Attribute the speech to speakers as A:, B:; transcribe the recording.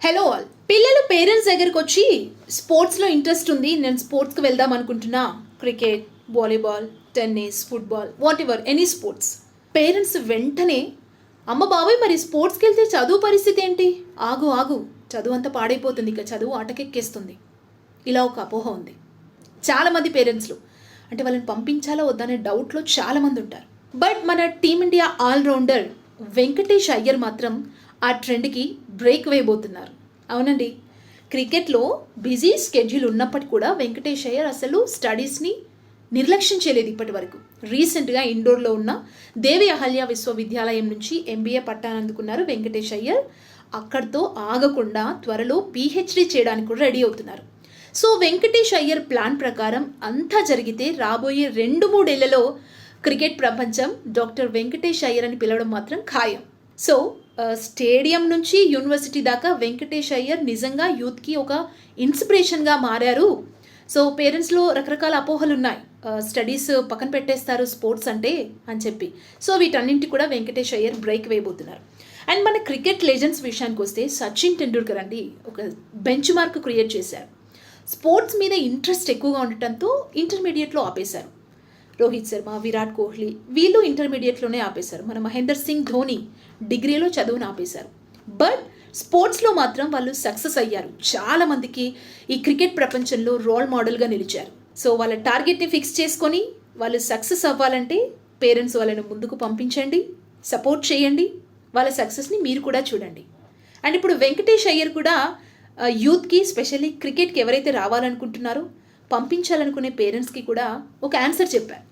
A: Hello all. పిల్లలు parents దగ్గరకు వచ్చి స్పోర్ట్స్లో ఇంట్రెస్ట్ ఉంది, నేను స్పోర్ట్స్కి వెళ్దాం అనుకుంటున్నా, cricket, volleyball, tennis, football, what ever any sports. Parents వెంటనే అమ్మ బాబాయ్ మరి స్పోర్ట్స్కి వెళ్తే చదువు పరిస్థితి ఏంటి, ఆగు ఆగు చదువు అంతా పాడైపోతుంది, ఇక చదువు ఆటకెక్కేస్తుంది, ఇలా ఒక అపోహ ఉంది చాలామంది పేరెంట్స్లో. అంటే వాళ్ళని పంపించాలా వద్దనే డౌట్లో చాలామంది ఉంటారు. బట్ మన టీమిండియా ఆల్రౌండర్ వెంకటేష్ అయ్యర్ మాత్రం ఆ ట్రెండ్కి బ్రేక్ వేయబోతున్నారు. అవునండి, క్రికెట్లో బిజీ స్కెడ్యూల్ ఉన్నప్పటికీ కూడా వెంకటేష్ అయ్యర్ అసలు స్టడీస్ని నిర్లక్ష్యం చేయలేదు ఇప్పటి వరకు. రీసెంట్గా ఇండోర్లో ఉన్న దేవి అహల్య విశ్వవిద్యాలయం నుంచి ఎంబీఏ పట్టాను అందుకున్నారు వెంకటేష్ అయ్యర్. అక్కడితో ఆగకుండా త్వరలో పీహెచ్డీ చేయడానికి కూడా రెడీ అవుతున్నారు. సో వెంకటేష్ అయ్యర్ ప్లాన్ ప్రకారం అంతా జరిగితే రాబోయే 2-3 ఏళ్లలో క్రికెట్ ప్రపంచం డాక్టర్ వెంకటేష్ అయ్యర్ అని పిలవడం మాత్రం ఖాయం. సో స్టేడియం నుంచి యూనివర్సిటీ దాకా వెంకటేష్ అయ్యర్ నిజంగా యూత్కి ఒక ఇన్స్పిరేషన్గా మారారు. సో పేరెంట్స్లో రకరకాల అపోహలు ఉన్నాయి, స్టడీస్ పక్కన పెట్టేస్తారు స్పోర్ట్స్ అంటే అని చెప్పి. సో వీటన్నింటి కూడా వెంకటేష్ అయ్యర్ బ్రేక్ వేయబోతున్నారు. అండ్ మన క్రికెట్ లెజెండ్స్ విషయానికి వస్తే సచిన్ టెండూల్కర్ అండి ఒక బెంచ్ మార్క్ క్రియేట్ చేశారు. స్పోర్ట్స్ మీద ఇంట్రెస్ట్ ఎక్కువగా ఉండటంతో ఇంటర్మీడియట్లో ఆపేశారు. రోహిత్ శర్మ, విరాట్ కోహ్లీ వీళ్ళు ఇంటర్మీడియట్లోనే ఆపేశారు. మన మహేందర్ సింగ్ ధోని డిగ్రీలో చదువును ఆపేశారు. బట్ స్పోర్ట్స్లో మాత్రం వాళ్ళు సక్సెస్ అయ్యారు. చాలామందికి ఈ క్రికెట్ ప్రపంచంలో రోల్ మోడల్గా నిలిచారు. సో వాళ్ళ టార్గెట్ని ఫిక్స్ చేసుకొని వాళ్ళు సక్సెస్ అవ్వాలంటే పేరెంట్స్ వాళ్ళని ముందుకు పంపించండి, సపోర్ట్ చేయండి, వాళ్ళ సక్సెస్ని మీరు కూడా చూడండి. అండ్ ఇప్పుడు వెంకటేష్ అయ్యర్ కూడా యూత్కి స్పెషల్లీ క్రికెట్కి ఎవరైతే రావాలనుకుంటున్నారో పంపించాలనుకునే పేరెంట్స్కి కూడా ఒక ఆన్సర్ చెప్పారు.